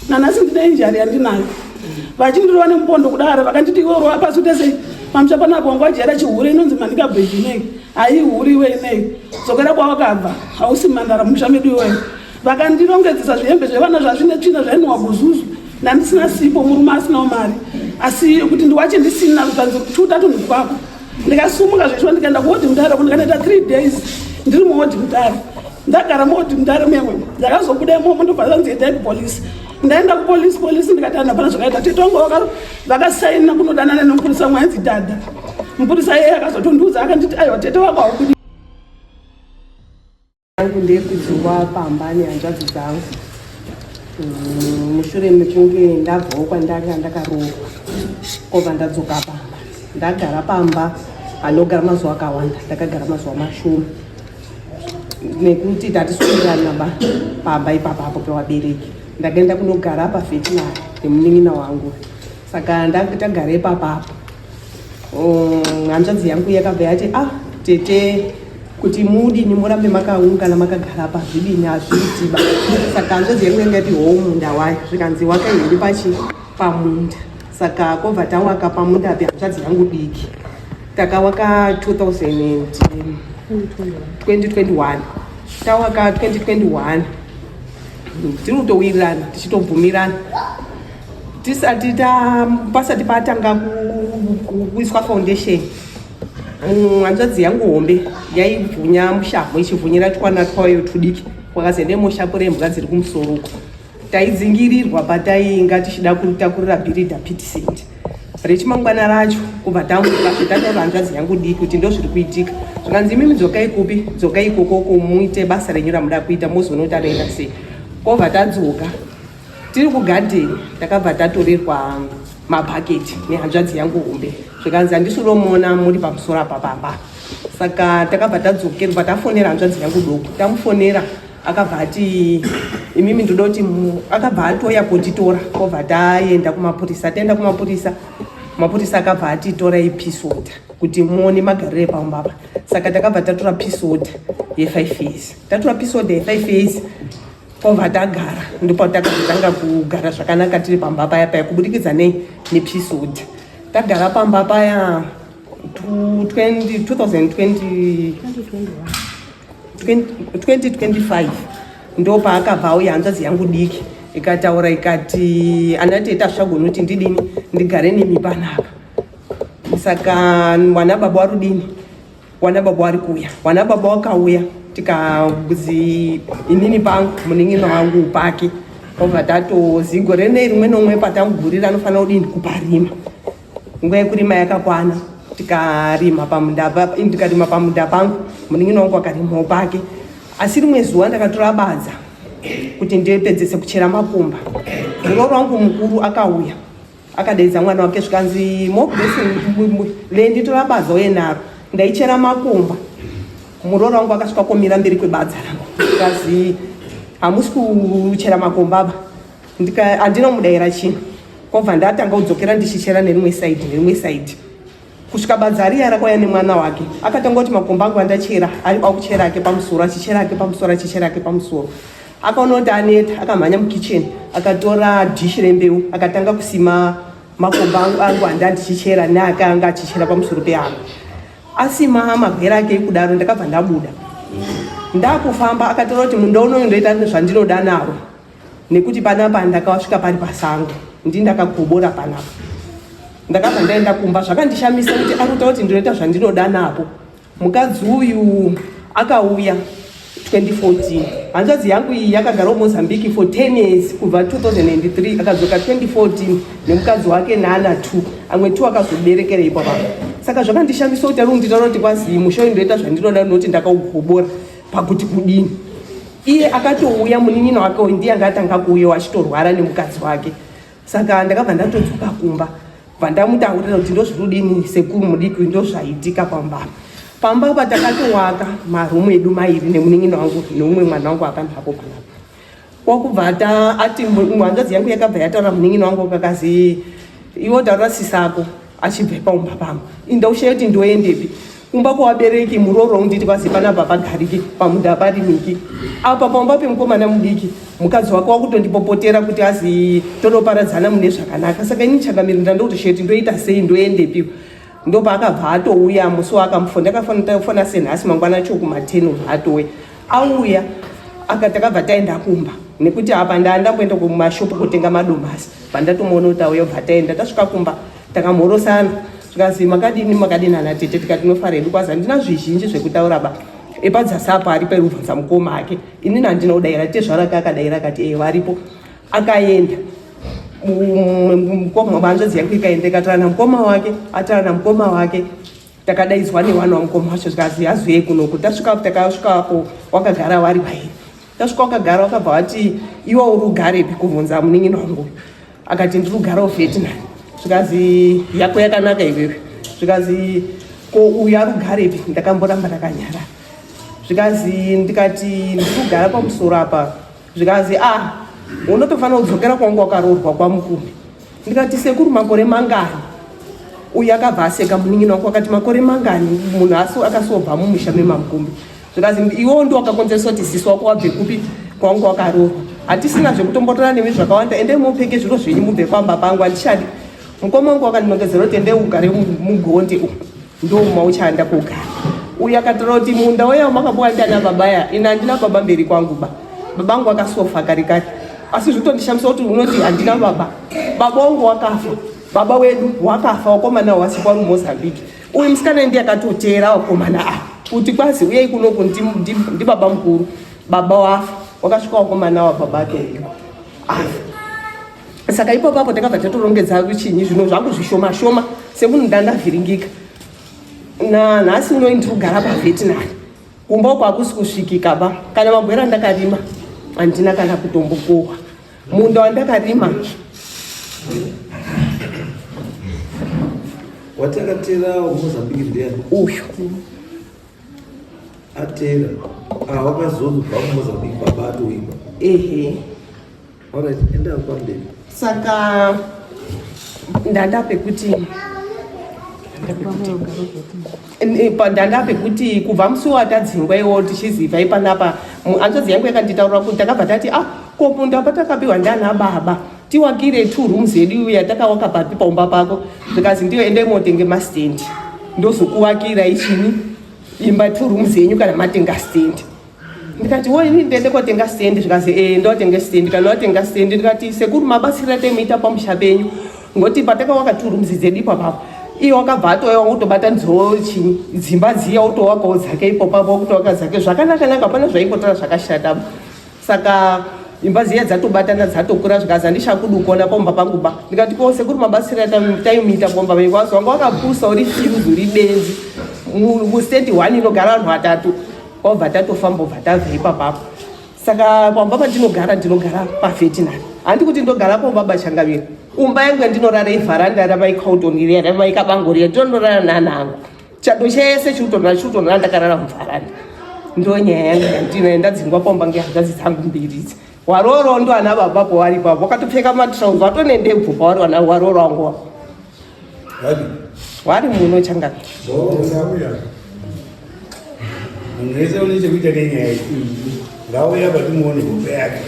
nanhasi ndine injari yandinayo. Vachindirova nemupondo kudaro vakanditi iwewo apa sutese pamusha panapo wangwajera chihure inonzi mandikabheji nei haihuri iwe nei dzokera kwawakabva hausi mandara musha medu iweyo. Vakandirongedzesa zvihembe zvevana zvazvine tsvina zvainwa kuzuzu nandisina sipo murume asinawo mari asi kuti ndiwache ndisina kutanzi kuchuta tunhu kwako ndikasumuka zveshuwa ndikaenda kuhodhi mudare kundikanoita 3 days ndiri muhodhi mudare. Ndagara muhodhi mudare memwe ndakazobuda imomo ndobva zanzi endai kupolisi. Ndaenda kupolisi ndikati hapana zvakaita tete wangu vakasaina kunodanana nemupurisa mwainzi Dada. Mupurisa iye akazotondiudza akanditi aiwa tete wako haukudi yangu ndekudziwa pamba nehanzvadzi dzangu. Mushure mekunge ndabvawo kwandanga ndakaroorwa kobva ndadzoka pamba ndagara pamba anogara mazuva akawanda ndakagara mazuva mashoma nekuti tatisungirana pamba ipapapo pewabereki ndakaenda kunogara pafetinari nemunin'ina wangu saka ndakatagara ipapapo. Hanzvadzi yangu yakabva yati tete kuti mudini murambe makaungana makagara pazvidini hazviitiba. Saka hanzvadzi yangu yanga yati munda wayo zvikanzi wakairi pamunda saka kobva tawaka pamunda api hanzvadzi yangu diki takawaka 2021 tawaka 2021 tiri kutowirirana tichitobvumirana pasati patanga kuiswa foundation. Hanzvadzi yangu hombe yaibvunya mushavho ichibvunyira twana twayo tudiki kwakazi nemushapo rembwa dziri kumusoro taidzingirirwa patainga tichida kutakurira bhiridha pitisend rechimangwana racho kubva tamuka zvitataura hanzvadzi yangu diki kuti ndo zviri kuitika zvikanzi imimi dzokai kupi dzokai ikokoko muite basa renyu ramuda kuita mozoona kuti anoenda sei. Kobva tadzoka tiri kugadheni takabva tatorerwa mabhaketi nehanzvadzi yangu hombe zvikanzi handisi unomuona muri pamusoro apa pamba. Saka takabva tadzokerwa tafonera hanzvadzi yangu doko tamufonera akabva ati imimi ndoda kuti akabva atoya kotitora kobva taenda kumapurisa taenda kumapurisa mapurisa akabva atitora ipisota kuti muone magarire pambaba. Saka takabva tatora pisota ye5 years tatora pisota ye5 years kobva tagara ndipo takazotanga kugara zvakanaka tiri pamba paya kubudikidza nepisota tagara pamba paya 2025 ndo paakabva auya hanzvadzi yangu diki ikataura ikati anateta zvagona kuti ndidini ndigare nemi panapa. Saka wana baba warudini wana baba wari kuuya wana baba wakauya tikazi inini pangu munin'ina wangu pake obva tatozigo rene rimwe nomwe patangurira anofanira kudini kuparima. Nguva yekurima yakakwana tikarima pamunda pangu munin'ina wangu akarimawo pake. Asi rimwe zuva ndakatora badza kuti ndipedzese kuchera makomba. Muroro wangu mukuru akauya akadaidza mwana wake zvikanzi lenditora badza uyenaro ndaichera makomba. Muroro wangu akasvika komira mberi kwebadza rangu kazi hamusi kuchera makomba handina mudaira chino. Kobva ndatanga kudzokera ndichichera nerimwe saidi kusvika badza riya rakauya nemwana wake akatanga kuti makomba angu andachera akuchera ake pamusoro achichera ake pamusoro akaona kuti aneta akamhanya mukicheni akatora dhishi rembeu akatanga kusima makomba angu andandichichera neakanga achichera pamusoro peangu. Asima magwera ake kudaro ndakabva ndabuda ndakufamba akataura kuti munda unoyu ndoita zvandinoda nawo nekuti panapa ndakasvika pari pasango ndakagobora panapa ndakabva ndaenda kumba. Zvakandishamisa kuti arikuta kuti ndinoita zvandinoda napo. Mukadzi uyu akauya 2014 hanzvadzi yangu iyi yakagara Mozambique for 10 years kubva 2003 akadzoka 2014 nemukadzi wake neana 2 amwe 2 akazoberekera ipapo. Saka zvakandishamisa kuti arikunditaura kuti kwazi musha uyu ndoita zvandinoda noti ndakaugobora pakuti kudini. Iye akatouya munin'ina wake ndiye angatanga kuuya achitorwara nemukadzi wake. Saka ndakabva ndatodzoka kumba vandamutaurira kuti ndozvirudini sekuru mudiki ndozvaitika pamba patakatowaka marumu edu mairi nemunin'ina wangu neumwe mwana wangu akanhapo panapa. Kwakubva ati hanzvadzi yangu yakabva yataura munin'ina wangu kakazi iwo taura sisako achibve paumba pangu indaushaye kuti ndoendepi kumba kwawabereki muroro unditi kwazi panapa pagariki pamunda parimiki apa pamba pemukomana mudiki mukadzi wake wakutondipopotera kuti azi tonoparadzana mune zvakanaka. Saka ini chakamirinda ndokuti sheti ndoita sei, ndoendepiwo. Ndopaakabva atouya musi wakamufonda, ndakafanira kufona senhasi mangwana chokumateno atouya. Auya akati akabva taenda kumba nekuti apa ndandamboenda kumashopu kutenga madomasi. Pandatomuona kuti auya bva taenda, tasvika kumba takamhorosana. Zvikazi makadini ana tete, tikati tinofara hedu kwazi handina zvizhinji zvekutaura ba. Epadzasi apo ari perubvunza mukoma ake. Inini handina kudaira tezvarake akadaira akati varipo. Akaenda. Mukoma banzodzi yangu ikaenda ikataura namukoma wake, ataura namukoma wake. Takadaidzwa newana wamukoma wacho zvikazi azvei kunoku. Takasvika apo wakagara vari vairi. Tasvika wakagara wakabva wati iwe uri ugarepi kubvunza munin'ina wangu. Akati ndiri kugarawo Vietnam. Zvikazi yako yakanaka iwewe. Zvikazi ko uyu ari kugarepi, ndakamboramba ndakanyara. Zvikazi ndikati ndiri kugara pamusoro apa. Zvikazi unotofanira kudzokera kwangu wakaroorwa kwaMukumi. Ndikati sekuru makore mangani. Uyu akabva aseka munin'ina wangu akati makore mangani munhu akasobva mumusha meMamukumi. Zvikazi iwewo ndiwo wakakonzeresa kuti ziso wako wabve kupi kwangu wakaroorwa. Hatisina zvekutombotora nemi zvakawanda, ende mupfeke zviro zvenyu mubve pamba pangu handishandi. Mukoma wangu akandinongedzera kuti ende ugare mugonde ndo mauchaenda kugara. Uyu akataura kuti munda weya makapuwa ndiana baba ya, ina handina baba mberi kwangu ba. Baba wangu akasofa kare kare. Asi zvitondishamisa kuti unoti handina baba. Baba wangu wakafa. Baba wedu wakafa, wakomana wasikwa uri Mozambique. Uyu musikana ndiye akatotera wakomana kuti kwazi uyei kunoku ndi baba mukuru. Baba wafa, wakasvika wakomana wababa ake saka ipo papo takabva tatorongedza chinyi zvinhu zvangu zvishoma shoma semunhu ndandavhiringika. Nhasi uno ndiri kugara paVietnam. Kumba uko hakusi kusvikika ba. Kana magwera ndakarima handina kana kutombokohwa. Munda wandakarima watakatera Mozambique ndiani? Uyu atera wakazobva kuMozambique baba atoimba. Alright, enda kwamberi. Saka ndandapekuti kubva musi watadzingwa iwo tichiziva ipanapa hanzvadzi yangu yakanditaurira kuti takabva tati kopunda patakapiwa ndiana baba tiwakire 2 rooms yedu yatakawaka papi paumba pako. Zvikazi ndiyo ende motenge mastendi ndozokuwakira ichini imba 2 rooms yenyu kana matenga stendi. Ndikati ini ndende kotenga stendi. Zvikazi ndotenga stendi. Kana watenga stendi ndikati sekuru mabasira temuita pamusha penyu ngoti patakawaka 2 rooms dzedu ipapo iye wakabva atoya wangotobata nzoo dzimba dziya utowakawo dzake ipo papo kutowaka dzake zvakanaka hapana zvaimbotora zvakashata. Saka imba dziya dzatobatana dzatokura. Zvikazi handishakudukona paumba pangu ba. Ndikati ko sekuru mabasira taimuita paumba penyu kwazi wanga wakapusa uri fuse uri benzi mustendi 1 inogara vanhu 3 wabva tatofamba ubva tabva ipapapo. Saka pamba pandinogara ndinogara paVietnam. Handi kuti ndogara paubaba Changamire. Umba yangu yandinorara ivharanda ramaikautongi riya ramaikabangoriya ndinonorara nanangu. Chando chese chiutonora ndakarara muvharanda. Ndo nyaya yangu yandinoenda dzingwa paumba ngehanzvadzi dzangu mbiri idzi. Waroro ndo ana babapo vari papo wakatopfeka matrauza watonendebvu pavari wana waroro wangu wari muno Changamire. Ngeze ulicho kuita kenyaya hii. Ngao ya batu muone hope yake.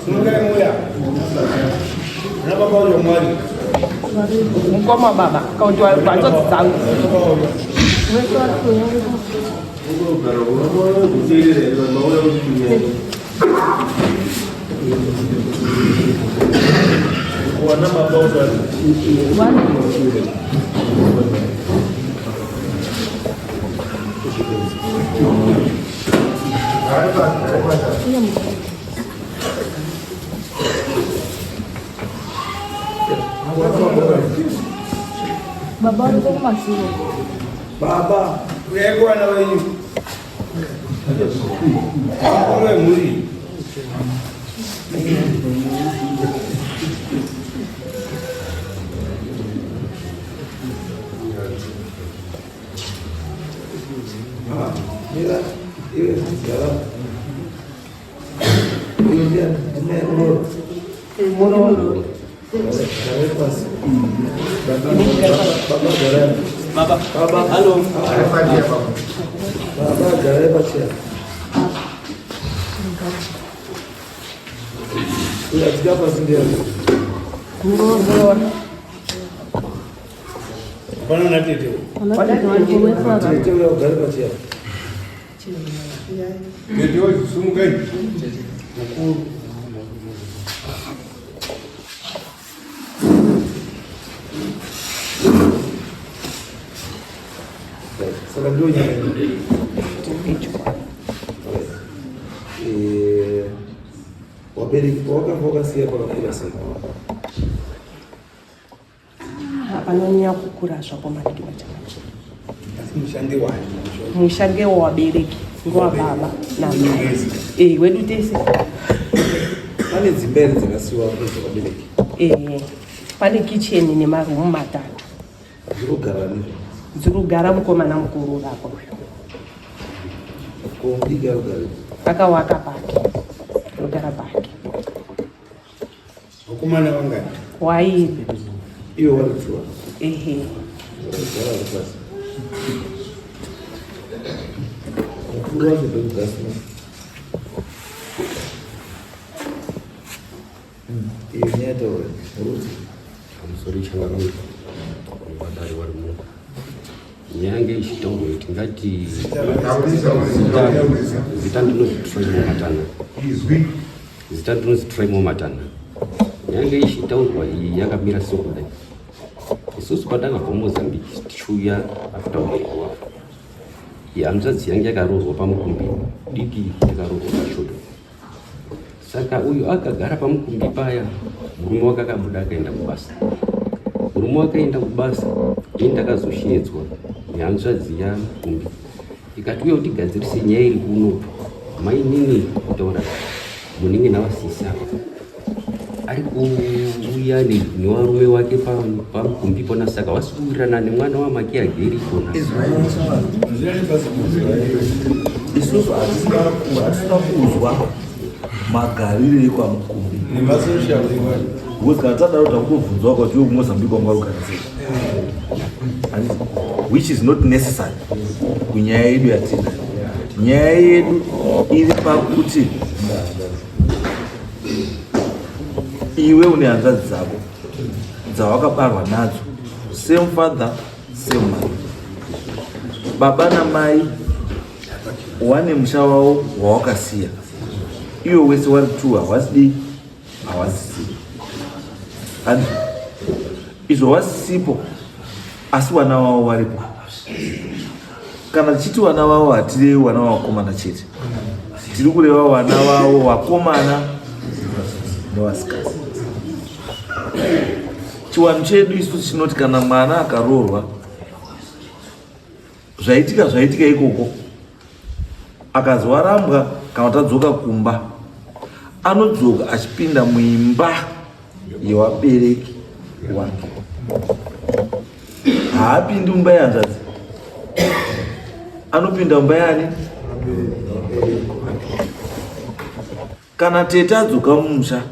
Sungale moya. Na baba wa mwali. Mukoma baba kaunti wa banzo zangu. Wana mabao Baba uko masiro. Baba, uyeko na wenyu. Wewe muri. Mira, sekarang kemudian moro Baba, halo. Baba, gare pasya. Uyadzika pasi ndiyani? Ngozora. Hapana na tete. Tete uya ugari pachiyani. Tete wazisumukai? Mukuru. Saka ndio nyanya. Wabereki wakavoka siya pakakura sei? Panonyanya kukura zvako madiki machana. Asi mushande wani? Mushande wabereki ngowa baba namai. Wedu tese. Pane dzimba ere dzakasiwa pese vabereki? Pane kicheni nemarumu matatu. Zvirikugara nizvo? Dzirikugara mukomana mukuru vako. Ko mudiki arikugara? Akawaka pake. Rogara pake. Vakomana vangani? Wairi. Iwe waripfuwa? Gara pasi. Mukuru wacho ndokugara. Iyo nyaya taura ruti pamusoro changamuka vadari vari muko nyange ichitaurwa tingati zita ndinozitiraimo matana nyange ichitaurwa iyi yakamira sokudai isusu padangabva mozambique tichiuya after wafa hanzvadzi yange yakaroorwa pamukumbi diki yakaroorwa pashodo saka uyu akagara pamukumbi paya murume wake akabuda akaenda kubasa. Murume wakaenda kubasa ndakazoshiedzwa nehanzvadzi yamukumbi ikati uya utigadzirise nyaya iri kunopa mainini kutaura munenge navasisi apa ari kuuya nevarume wake pamukumbi pona saka wasikurana nemwana wamaki ageri ipona. Isusu hatisina kuzwa magarire ekwamukumbi because kana tadaro takubvunzwa kuti iwe kuMozambique wanga ugara sei, which is not necessary kunyaya yedu yatina. Nyaya yedu iri pakuti iwe une hanzvadzi dzako dzawakabarwa nadzo, same father same mother, baba namai wane musha wavo wawakasiya, iwe wese wari tu hawasidi hawasisipo, and izvo wasisipo asi wana wavo varipo. Kana tichiti wana wavo hatirevi wana wavakomana chete, tiri kureva wana wavo vakomana nevasikasi. Chiwanhu chedu isusu chinoti kana mwana akaroorwa, zvaitika ikoko, akazi warambwa kana tadzoka kumba, anodzoka achipinda muimba yewabereki wake, haapindi mumba yehanzvadzi, anopinda mumba yani. Kana tete adzoka mumusha,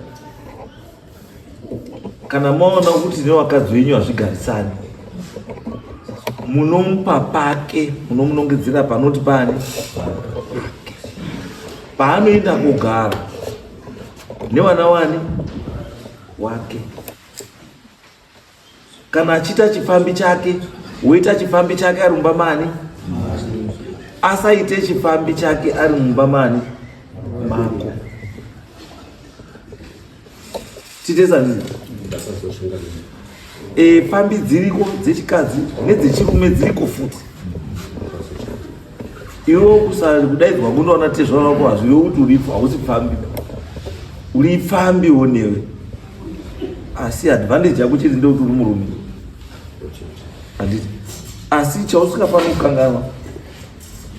kana maona kuti nevakadzi venyu hazvigarisani, munomupa pake, munomunongedzera panoti pani paanoenda kugara nevana wani wake. Kana achiita chifambi chake, woita chifambi chake ari mumba mani, asaite chifambi chake ari mumba mani mako. Titezaniza fambi dziriko dzechikadzi nedzechirumwe dziriko futi. Iwo kusari kudaidzwa munoona tezvana wako hazviwe kuti uripo, hausi pfambi, uri pfambiwo newe, asi advantage yako chete ndeuti uri murume handiti. Asi chausingafana kukanganwa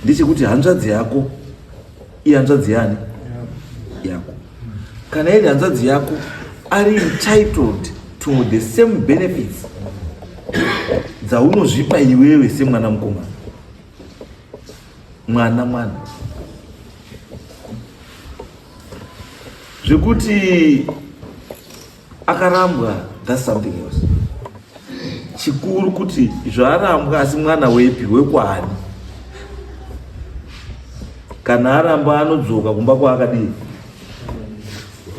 ndechekuti hanzvadzi yako ihanzvadzi yani yako. Kana iri hanzvadzi yako, are entitled to the same benefits dzaunozvipa iwewe semwana mukomana. Mwana zvekuti akarambwa, that's something else. Chikuru kuti zvaarambwa asi mwana wepi, wekwaani. kana aramba anodzoka kumba kwaakadii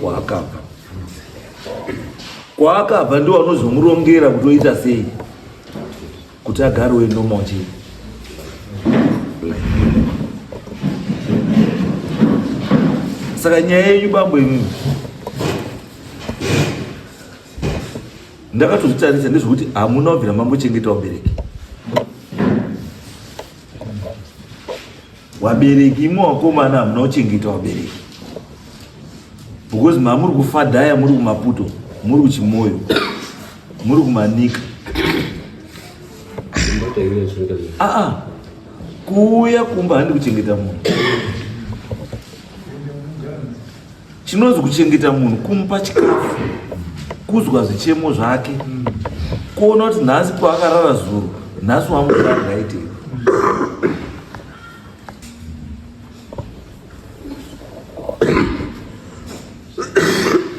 kwaakabva. Kwaakabva ndiwo anozomurongera kuti oita sei kuti agare wendomawo chii. Saka nyaya yenyu bambo imimi ndakatozvitarisa ndezvekuti hamuna kubvira mambochengeta vabereki. Vabereki imwe vakomana hamuna kuchengeta vabereki, because mamuri kufadhaya, muri kumaputo, muri kuchimoyo, muri kumanika. Kuuya kumba handi kuchengeta munhu. Chinonzi kuchengeta munhu kumupa chikafu, kuzwa zvichemo zvake, kuona kuti nhasi paakarara zuro, nhasi wamuranga itei.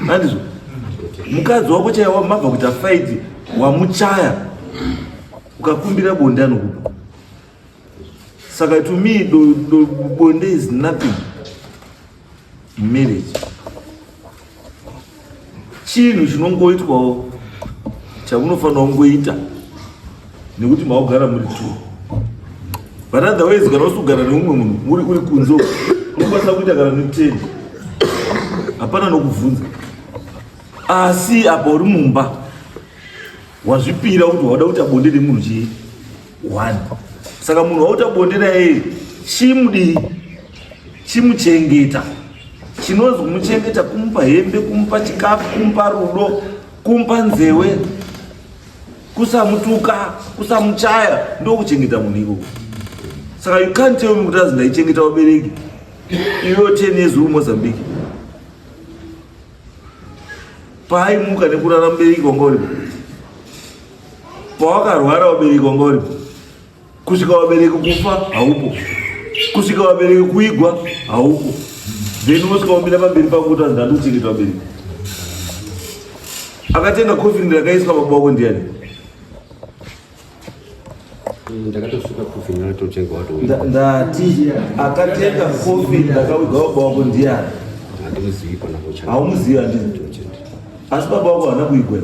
Handizvo mukadzi wako chaiwa mabva kuita faiti, wamuchaya ukakumbira bonde anokupa. Saka to me bonde is nothing in marriage. Chinhu chinongoitwawo chamunofanira kungoita nekuti maogara muri tu. But otherwise kana usugara neumwe munhu uri kunze unokwanisa kuita kana ne10 hapana nokubvunza. Asi apa uri mumba wazvipira kuti wada kuita bonde nemunhu chii 1. Saka munhu wauta bonde naye chimudii, chimuchengeta. Chinonzi kumuchengeta kumupa hembe, kumupa chikafu, kumupa rudo, kumupa nzewe, kusamutuka, kusamuchaya, ndo kuchengeta munhu ikoko. Saka you can't tell me kuti azi ndaichengeta vabereki iwe 10 years uri Mozambique. Paaimuka nekurara mubereki wanga uripo, pawakarwara vabereki wanga uripo, kusvika vabereki kufa haupo, kusvika vabereki kuigwa haupo. Then usika wambira pamberi pako kuti azi ndandi kuchengeta vabereki. Akatenga coffin rakaiswa baba wako ndiani? Ndakatosvika coffin ratotenga wato. Ndati akatenga coffin rakaigwa baba wako ndiani? Handimuzivi pana kuchanga. Haumuzivi handizvo. Asi baba wako haana kuigwa.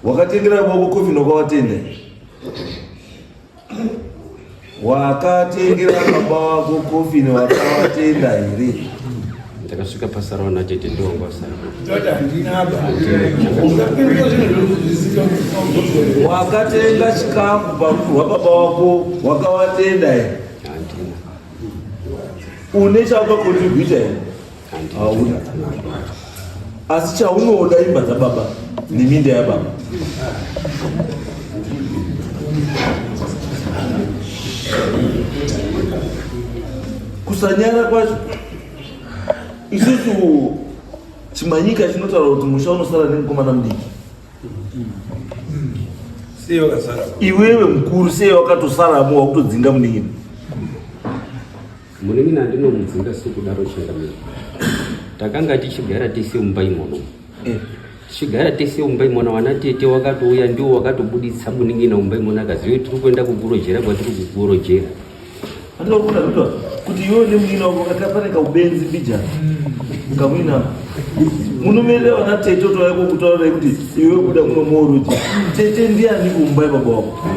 Wakatengera baba wako coffin wakawatenda. Wakatengera baba wako coffin wakawatenda here. Ndakasvika pasarauna chete ndongwasara. Wakatenga chikafu pakurwa baba wako wakawatenda here. Handina. Une chawakakontribhuta here? Hauna. Asi chaunoda imba dzababa neminda yababa. Kusanyara kwacho isusu chimanyika chinotaura kuti musha unosara nemukomana mudiki. Iwewe mukuru sei wakatosaramo wakutodzinga muningini? Muningini handinomudzinga sekudaro chengamira. Takanga tichigara tese mumba imomo. Tichigara tese mumba imomo, wanatete wakatouya ndiwo wakatobuditsa muningina mumba imomo akazive tiri kuenda kugurojera kwatiri kugurojera. Andinokuona kuti iwewe nemunina wako kakapaneka ubenzi bijana ukamwina munomerera vana tete toyako kutaura kuti iwe kuda kuno moruji tete ndiani kumba baba wako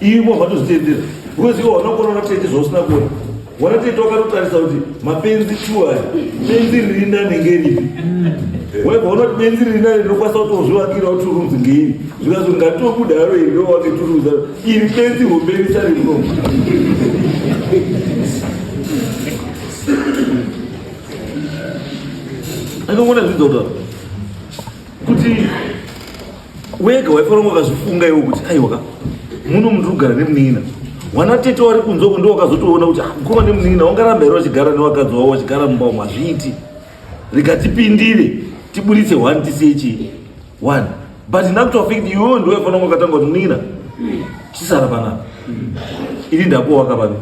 iwe vatozvitendera because iwe wanokona tete zvausina kuona wana tete wakatotarisa kuti mapenzi 2 aya benzi riri ndani ngeripi waibvaona kuti benzi riri ndani rinokwanisa kutozvivakira kuti rumzi ngeiri zvikazo ngatokudaro iri nowake turuza iri benzi homberi chari munomu. Anoona zvidzoda kuti wega waifanira wakazvifunga iwo kuti aiwa muno munhu kugara nemunina wana tete wari kunzoko ndo wakazotoona kuti mukoma nemunina wangaramba here wachigara newakadzi wavo wachigara mumba umo hazviiti rikatipindire tibuditse 1 tisiye chii 1 but nakutofekti iwewo ndo waifanira wakatanga kuti munina chisara panapa iri ndapo wakapani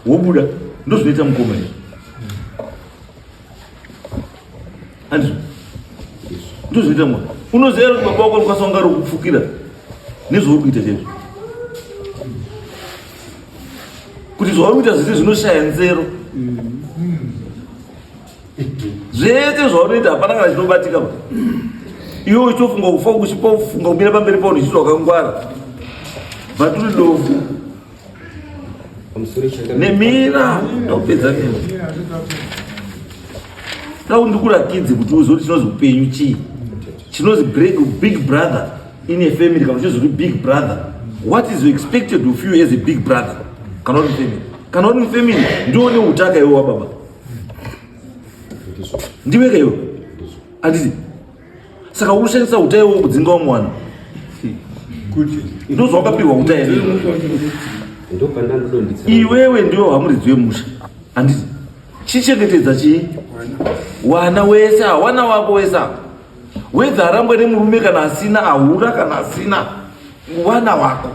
wobuda ndo zvinoita mukoma here handizvo ndozvinoita mwana unoziva kuti baba wako nokwanisa kunga rokupfukira nezvauri kuita chaizvo kuti zvauri kuita zvese zvinoshaya nzero. Zvese zvaunoita hapana kana chinobatika. Iwe uchifunga kufa uchifunga kumira pamberi pauno uchiti wakangwara. Vaturi dofu. Nemira ndopedza nemo. Ndikurakidze kuti uzoti chinozi upenyu chii. Chinozi big brother in a family kana chinozi big brother. What is expected of you as a big brother? Cannot be family. Cannot be family. Ndione utaka iwe wababa. Ndiweka iwe. Andisi. Saka ushandisa utaiwo kudzinga mwana. Kuti Ndozva wakapirwa utaiwo. Iwewe ndiwe hamuridzwi wemusha. Andisi. Chichengetedza chii? Wana wese, wana wako wese. Wedza arambwe nemurume kana asina, ahura kana asina, wana wako.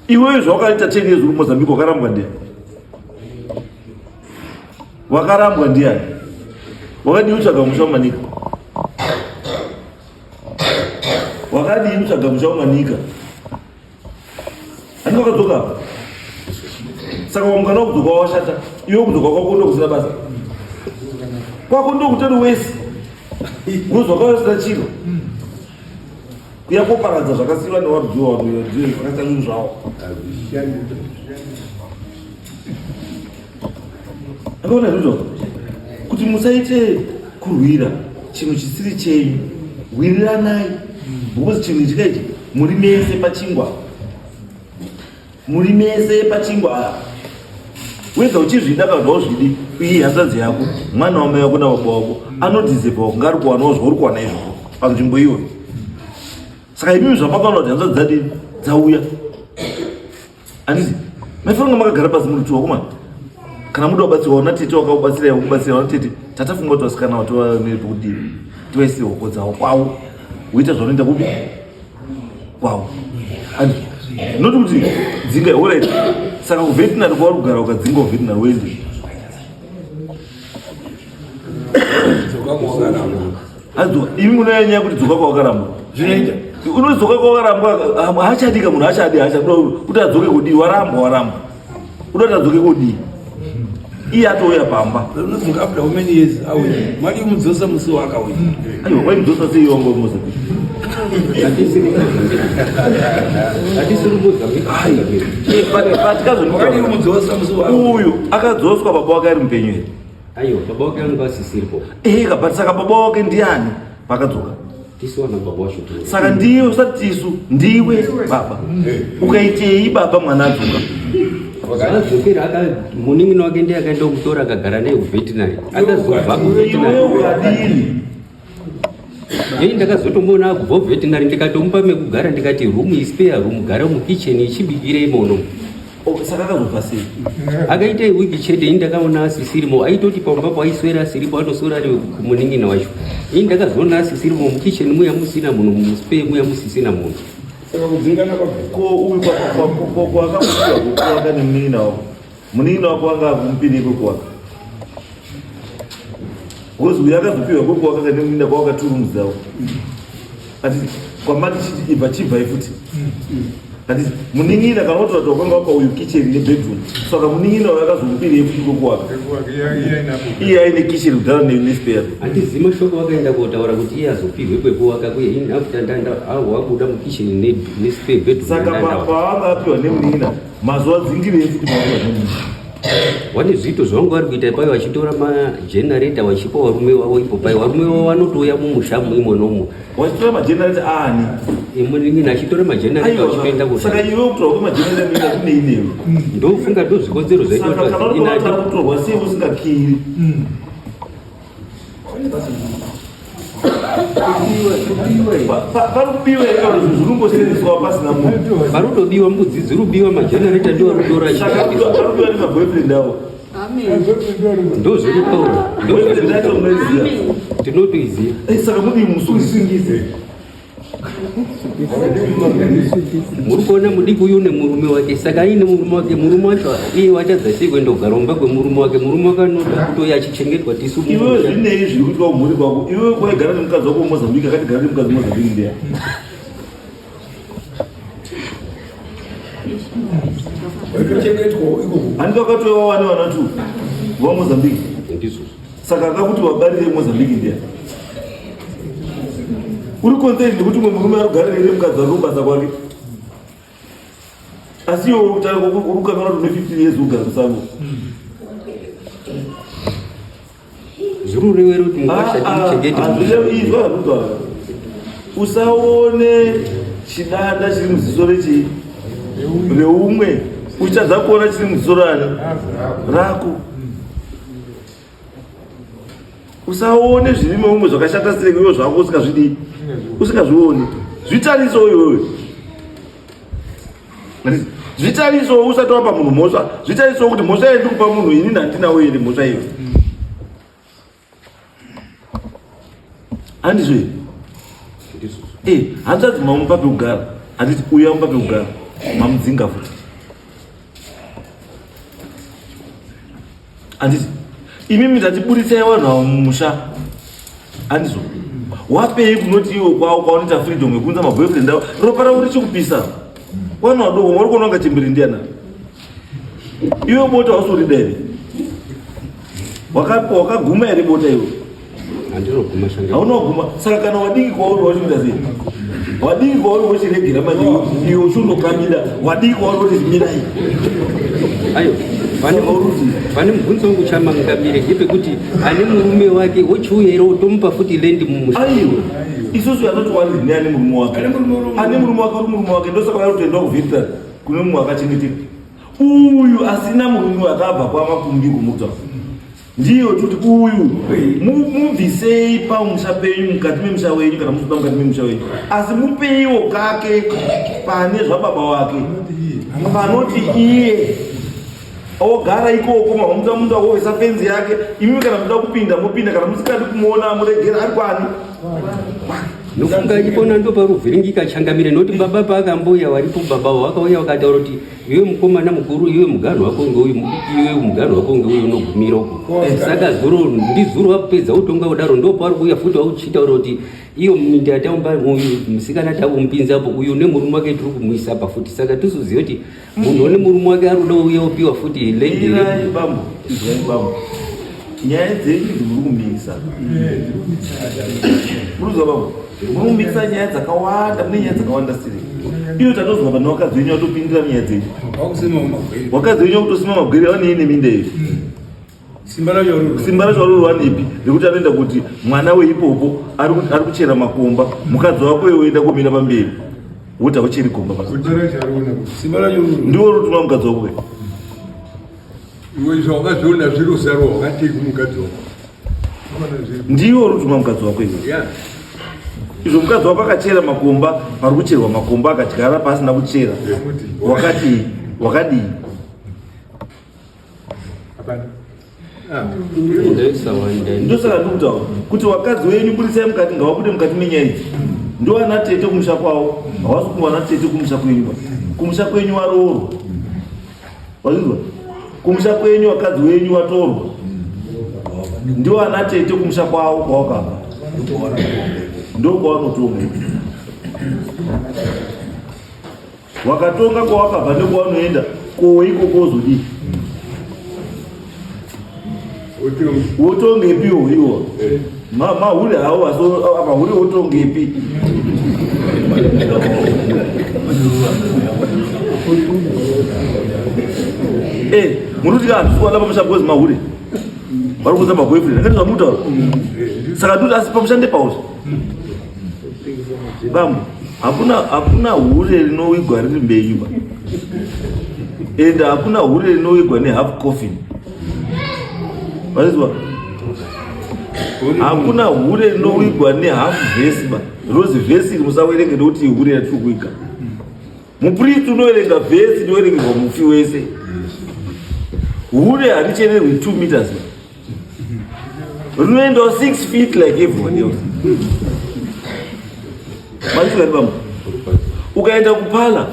Iwewe zvawakaita 10 years uri Mozambique wakarambwa ndiani? Wakarambwa ndiani? Wakadii utsvaga musha wamanika? Wakadii utsvaga musha wamanika? Ani wakadzoka apa? Saka wamukana wakudzoka washata, iwe kudzoka kwako ndokusina basa. Kwako ndokutari wese. Ngozvakausina chiro. Kuyakoparadza zvakasiyiwa newabhuwa zvakaita zvawo. Akaona zvizvo kuti musaite kurwira chinhu chisiri chenyu. Wiriranai. Because chinhu chikaiti muri mese pachingwa. Muri mese pachingwa. Wedza uchizvida kana uzvidi iyi hanzvadzi yako mwana wamai wako nababa wako anodhizepa kungari kuwanawo zvauri kuwana izvozvo panzvimbo iyoyo. Saka imimi zvamakaona kuti hanzvadzi dzadini dzauya. Handiti maifanira makagara pasi muri tuwakomana kana muda kubatsirwa una tete wakakubatsira kubatsira una tete tatafunga kuti vasikana vatovanepekudii tivaisire hoko dzavo kwavo uita zvaunoita kupi kwavo. Noti kuti dzinga alright. Saka kuveterinary kwauri kugara ukadzinga kuveterinary wendi. Imi munonyanya kuti dzoka kwawakaramba. zvinoita Unodzoka kwawakaramba haachadika munhu haachadi kuti adzoke kudii waramba. Unoti adzoke kudii. Iye atouya pamba. unodzoka after how many years auya mwadi umudzosa musi waakauya. Aiwa waimudzosa sei wangu Mozambique. Mwadi umudzosa musi waakauya. Uyu akadzoswa baba wake ari mupenyu here. Aiwa, baba wake anga asisiripo. But saka baba wake ndiani pakadzoka? Tisu wana baba washo tu. Saka ndiwe usati tisu ndiwe baba. Ukaitei baba mwana adzoka. Akadzokera munin'ina wake ndiye akaenda kumutora akagara naye kuveterinary. Akazobva kuveterinary. Iwe ukadini. Yei ndakazotomboona akubva kuveterinary ndikatomupa mekugara ndikati room ispare room gara mukicheni ichibikire imono. Saka akazobva sei? Akaita wiki chete ndakaona asisirimo aitoti pambapo aiswera asiripo anosora ari kumuning'ina wacho. Ndakazoona asisirimo mukicheni muya musina munhu muspare muya musisina munhu. Saka kudzingana kwabva. Ko uyu kwakakusiwa kukwaka nemuning'ina wako. Muning'ina wako anga akumupiri kwekuwaka. Because uyu akazopiwa kwekuwaka kanemuning'ina kwawakaturumudzawo. Ati kwamati chiti ibva chibva futi. Ati muning'ina kana kuti wati wakanga wapa uyu kitchen nebedroom. Saka muning'ina wayo akazokupiri futi kwekuwaka. Iye aine kitchen kudhara nespare. Handizima shoko wakaenda kotaura kuti iye azopirwe kwekuwaka kuye after ndanda wabuda mukicheni nespare bedroom. Saka paanga apiwa nemuning'ina mazuva dzingire futi mazuva nemuning'ina. Wane zvito zvangu vari kuita pai vachitora magenerator vachipa varume vavo ipo pai varume vavo vanotouya mumushamu imonomo Wachitora magenerator ani? muning'ina achitora magenerator vachitoenda kusa. Saka iwe kutorwa magenerator mina kune inewe. Ndofunga ndozvikonzero Saka kana unobatira kutorwa sei usingakiri. Parubiwa eka zvirumbosenzeswa pasina munhu. Parutobiwa mbudzi dzirubiwa magenerator ndo varutora Saka parubiwa nemaboyfriend avo. ndozviritaura Boyfriend acho munoiziva. tinotoiziva. Saka mudi musungisingize. Muri kuona mudiki uyu nemurume wake saka aine murume wake murume wacho iye wachadza sei kuenda kugara mumba kwemurume wake anoda kutoya achichengetwa tisu. Iwe zvinei zviri kuitwa kumhuri kwako? Iwe kwaigara nemukadzi wako muMozambique akati gara nemukadzi muMozambique ndiya. Handika wakatoa wane wanatu wa Mozambique. Saka akakuti wabarire Mozambique ndiye. Uri konzeri ndikuti murume arugarire mukadzi wake kubasa kwake. Asiyo urukanona tune 50 years ugara musango. Zurure weru mungashati usaone chidada chiri muziso reumwe uchadza kuona chiri muziso rako. Usaone zviri meumwe zvakashata seiko zvako usingazvioni. Zvitariso iwewe, zvitariso usati wapa munhu mhosva. Zvitariso kuti mhosva yedu kupa munhu ini handinawo ere mhosva iyo. Handizvo hanzvadzi mamupa pekugara, handiti uya mupa pekugara mamudzinga futi. Handiti imimi ndatiburisai vanhu ava mumusha. Handizvo wapei kunoti iwo kwavo kwaonoita freedom yekunza maboyfriend avo ropa ravo richikupisa. Vanhu vadoko vari kuona kunga chemberi ndiana. Iwe bota wasorida here? Wakaguma here bota iwe? Haunoguma. Saka kana wadiki kwauri wachikuita sei? Wadiki kwauri wachiregera manje iwe uchiunokamira. Wadiki kwauri wachizimirai. Ayo pane mubvunzo wangu chamangamire ngepekuti ane murume wake wochiuya here wotomupa futi lendi mumusha. Aiwa isusu anoti wandini ane murume wake. Ane murume wake uri murume wake ndosaka varotoenda kuvhita kune mumwe akachengeteka. Uyu asina murume akabva kwamakungi kumutsa. Ndiyo kuti uyu mubvisei pamusha penyu mukati memusha wenyu kana musuda mukati memusha wenyu. Asi mupeiwo kake pane zvababa wake. Panoti iye ogara ikoko mamuta mundu akovesa fenzi yake. Imi kana muda kupinda mupinda, kana musikadi kumuona muregera ari kwani. Nofunga ipona ndo paruvhiringika changamire noti baba paakambouya waripo baba wakauya wakataura kuti iwe mukomana mukuru, iwe mugano wako ngeuyu, iwe mugano wako ngeuyu unogumira uko. Saka zuro ndizuro wapedza utonga udaro ndo paari kuuya futi wauchitaura kuti iyo minda taumba uyu musikana takumpinzapo uyu nemurume wake tiri kumuisa apa futi. Saka tisuzive kuti munhu one murume wake ari kuda uya upiwa futi lendi bambo. Nyaya dzenyu dziri kumikisa. Muruziva bambo, muri kumikisa nyaya dzakawanda, mune nyaya dzakawanda siri. Iyo tatozwa vanhu vakadzi venyu vatopindira nyaya dzenyu. Vakadzi venyu vakutosima magwere vane ine minda iyo. Simba racho waruru vanepi rekuti anoenda kuti mwana weipopo ari kuchera makomba, mukadzi wako iwe komira pamberi woti haucheri komba pasi. Ndiwo rutuma mukadzi wako. Iwe zvawakazoona zviro zaro wakati kumukadzi wako. Ndiwo rutuma mukadzi wako iwe. Izvo mukadzi wako akachera makomba, pari kucherwa makomba akadyara pasina kuchera. Wakadii? Ndosaka ndikutaura kuti wakadzi wenyu burisai mukati, ngavabude mukati menyaya idzi. Ndo ana tete kumusha kwavo, havasi kumwa ana tete kumusha kwenyu. Kumusha kwenyu waroorwa. Wazizwa? Kumusha kwenyu wakadzi wenyu watorwa. Ndio ana tete kumusha kwavo kwawakabva. Ndo kwavanotonga. Wakatonga kwawakabva ndokwavanoenda koiko kozodii. Wotongepiwo iwo. Mahuri hawo mahuri wotongepi. Muruti vanhu kuwanda pamusha because mahuri vari kuza maboyfriend akati zvamutaura. Saka nduti asi pamushande pauza bambo hakuna hure rinowigwa riri mbenyuba, ende hakuna hure rinowigwa nehalf coffin. Wazizwa? Hakuna hure rinowigwa nehalf vesi ba. Rozi vesi musawerenge nekuti hure yatiri kuiga. Muprista unoverenga vhesi inoverengerwa mufi wese. Hure harichererwi 2 meters rinoendawo 6 feet like everyone else. Mazvikani bambo, ukaenda kupala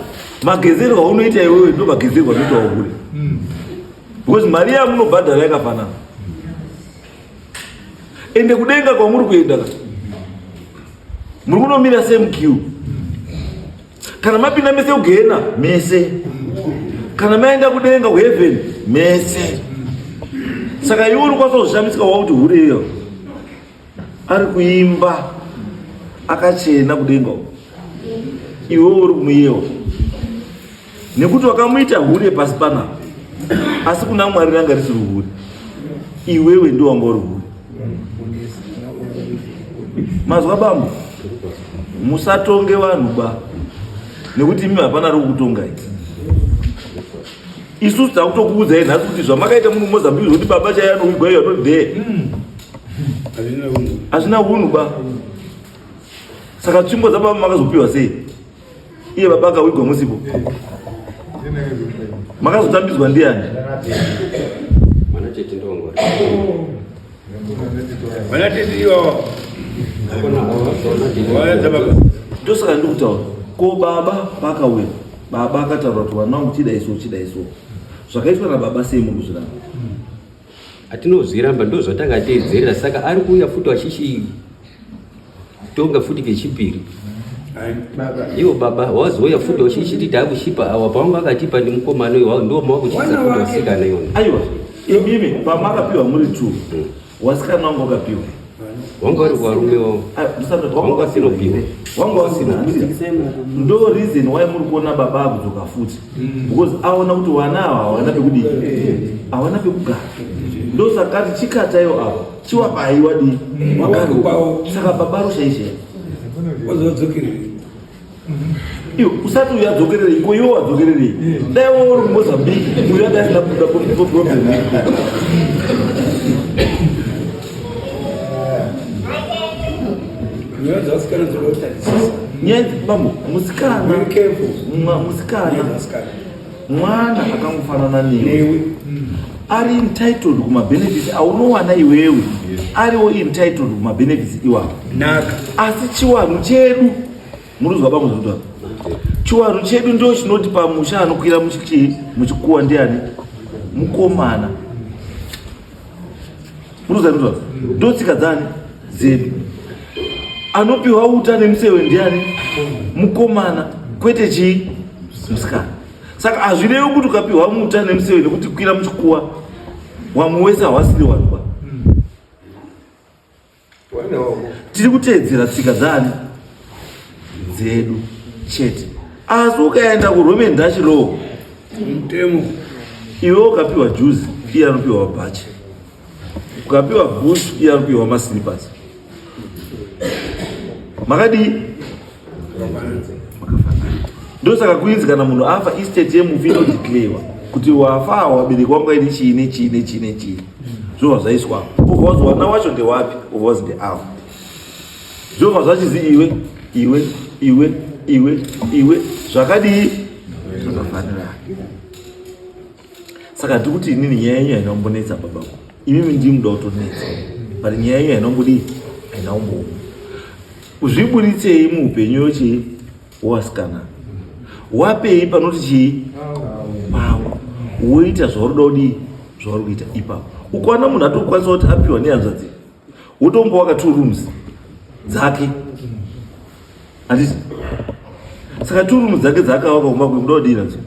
magezerwa aunoita iwewe ndo magezerwa anoitawo hure, because mari yamunobhadhara yakafanana. Ende kudenga kwamuri kuenda muri kunomira same queue. Kana mapinda mese ugena mese, kana maenda kudenga kuheaven mese. Saka iwe uri kwazozvishamisika wakuti hureyo ari kuimba akachena kudenga iwe uri kumuyewa nekuti wakamuita hure pasi panapa, asi kuna Mwari ranga risiri hure, iwewe ndiwo wanga uri hure. Mazwa bambo, musatonge vanhu ba, nekuti imi hapana ri kutongai. Isusu takutokuudzai nhasi kuti zvamakaita munhu Mozambique zvokuti baba chaiye anoigwa iyo anoti dhee hazvina unhu ba. Saka tsvimbo dzababa makazopiwa sei? Iye baba akawigwa musipo makazotambidzwa ndiani? Mwana chete ndongori. Mwana chete iwawa. Ndosaka ndiri kutaura ko baba vakauya, baba akataura kuti vana vangu chida iso zvakaitwa nababa sei muri kuzviramba? Atinozviramba ndozvatanga teedzerera, saka ari kuuya futi vachichitonga futi kechipiri. Iwo baba wazoya futi wachichiti takushipa awa pawangu akatipa ndi mukomano iwo ndo mawakuchisa futi wasikana yona. Aiwa imimi pamakapiwa muri 2 wasikana wangu akapiwa wanga uri kwarume wavo wanga sinopiwa ndo reason why muri kuona baba akudzoka futi because aona kuti wana ava hawana pekudii, hawana pekugara. Ndo sakati chikatayo apa chiwabayiwa dii wakati saka baba rushaishe iyo usati uyadzokerere iko iwo wadzokerere dai uri kuMozambique uya dasina kuda problem. Bambo musikana mwana akangofanana newe ari entitled kumabenefits aunowana iwewe, ariwo entitled kumabenefits iwapo. Asi chiwanhu chedu muruzwa bambo zvokuti chiwanhu chedu ndo chinoti pamusha anokwira muchikuwa ndiani? Mukomana. Muruzwa ndozva ndo tsika dzani dzedu. Anopiwa uta nemusewe ndiani? Mukomana, kwete chii? Musikana. Saka hazvirevi kuti ukapiwa muta nemusewe nekuti kwira muchikuwa wamuwesa hawasiri wanhu ba. Tiri kuteedzera tsika dzani? Dzedu chete. Asi ukaenda kuRoman Dutch law mutemo, iwe ukapiwa juzi iye anopiwa bhachi, ukapiwa boots iye anopiwa maslippers. Makadii? Ndosaka kuinzi kana munhu afa estate yemufi inodeclarewa kuti wafa wabereki wangu aine chii zvobva zvaiswa obva wazi wana wacho ndewapi, obva wazi ndeavo. Zvobva zvachizi iwe zvakadii? Zvakafanira. Saka ndiri kuti inini nyaya yenyu hainombonetsa babako, imimi ndimuda kutonetsa pari nyaya yenyu hainombodii? Hainomboo uzvibuditsei muupenyu yochii wasikana, wapei panoti chii pavo, woita zvauri kudii, zvauri kuita ipapo. Ukaona munhu atokwanisa kuti apiwa nehanzvadzi wotomba waka 2 rooms dzake, handiti? Saka 2 rooms dzake dzaakavaka kumba kwe muda kudii nadzo?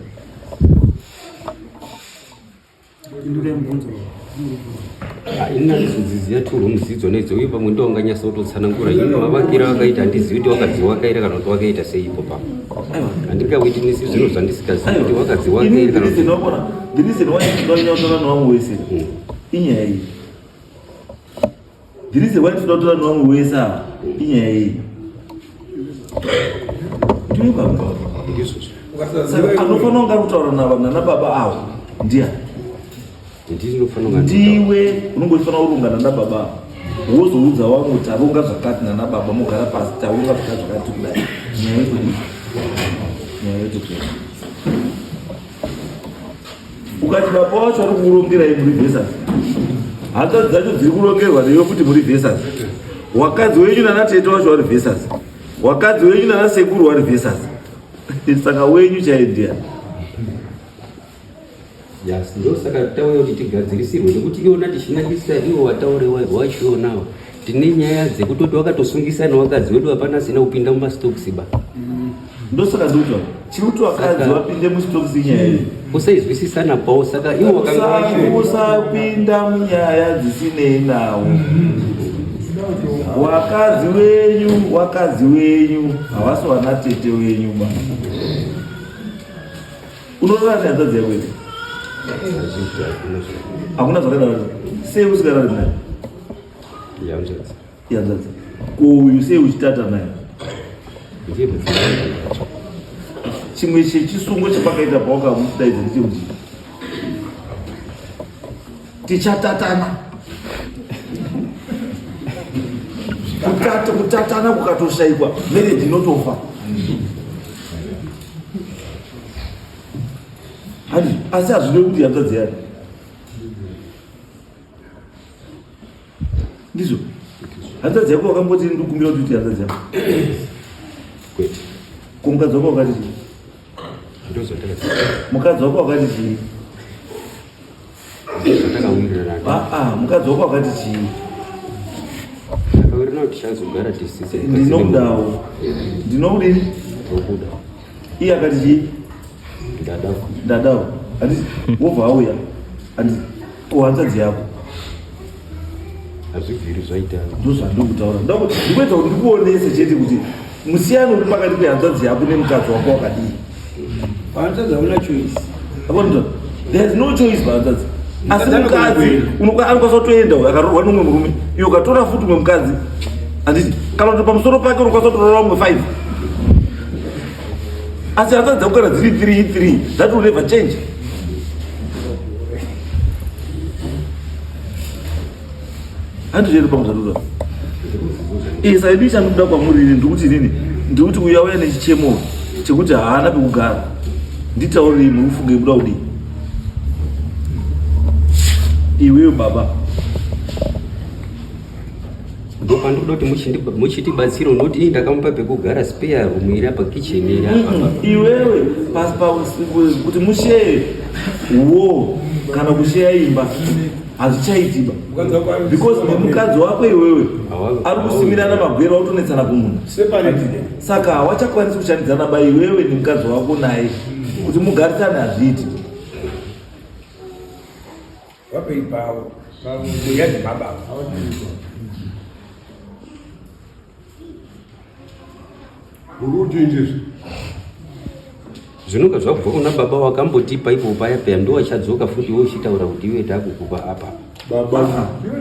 inazviziziya turu mudzidzo nedzo uye pamwe ndo wanganyasa kutotsanangura ino mavakira wakaita handizivi kuti wakadzi wakaira kana kuti wakaita seipo pamo. Handingawitnesi zvinhu zvandisikazivi kuti wakadzi wakaira kana kuti the reason why ndinonyautana nowamwe wese inyaya iyi. The reason why ndinotaura nowamwe wese ava inyaya iyi. Ndiwe baba saka anofanira kunge kutaura nana baba avo ndiani? Ndiwe unongofanira kurungana nababa wozoudza wamwe taronga zvakati nana baba mogara pasi taronga zvakati kudai. Nyaya yotopera. Ukati baba wacho ari kurongerai muri vhesasi, hanzvadzi dzacho dziri kurongerwa newe kuti muri vhesasi, wakadzi wenyu nana tete wacho vari vhesasi, wakadzi wenyu nana sekuru vari vhesasi. Saka wenyu chaidiani? Yes, ndosaka tauya kuti tigadzirisirwe nekuti iwona tichinakisa iwo wataure wachionawo tine nyaya dzekutoti wakatosungisana wakadzi wedu hapana sina kupinda mumastokisi ba. ndosaka ndoutsva chiri kuti vakadzi vapinde musitokisi nyaya usaizwisisana pawo saka iwo usapinda munyaya dzisinei nawo. Wakadzi wenyu havasi wana tete wenyu ba. Unorara nehanzvadzi yako ere? Hakuna zvakadaro. Sei usikarari naye? Ihanzvadzi. Uyu sei uchitata naye? Chimwe chechisungo chapakaita pawakamudaidza ndechekuti tichatatana. Kutatana kukatoshaikwa marriage inotofa. Asi hazvide kuti hanzvadzi yake ndizvo. Hanzvadzi yako wakamboti ndikumbira kuti hanzvadzi yako ko mukadzi wako wakati chii? Mukadzi wako wakati chii? Mukadzi wako wakati chii? Ndinokudawo. Ndinokudini? Iye akati chii? Ndadawo. Handiti wobva auya handiti hanzvadzi yako hazvibviri zvaita ndozvandokutaura ndakuti ndikuedza kuti ndikuonese chete kuti musiyano uri pakati pehanzvadzi yako nemukadzi wako wakadii. Hanzvadzi hauna choice. Akonita there is no choice pahanzvadzi. Asi mukadzi anokwanisa kutoenda akaroorwa nomwe murume iyo ukatora futi umwe mukadzi handiti kana kuti pamusoro pake unokwanisa kutorora umwe 5. Asi hanzvadzi dzako kana dziri 3 that will never change. Handizviri pamuzvatura saidi chandoda kwamuri ini ndikuti nini ndikuti uya uya nechichemo chekuti haana pekugara nditauriri muri kufunge muda kudii iweyo baba ndopandikuda kuti muchitibatsira unoti ii ndakamupa pekugara spare room iri apa kitchen iri apa iwewe pasi kuti musheye wo kana kusheya imba hazvichaitiba because nemukadzi wako iwewe ari kusimirana magwero autonetsana kumunhu saka hawachakwanisi kushandidzana ba iwewe nemukadzi wako naye kuti mugarisane hazviiti. Wapeipawo muyadzi baba urutindizvo zvinonga zvabva kuna baba wakambotipa ipo paya paya ndo wachadzoka futi wochitaura kuti iwe takukupa apa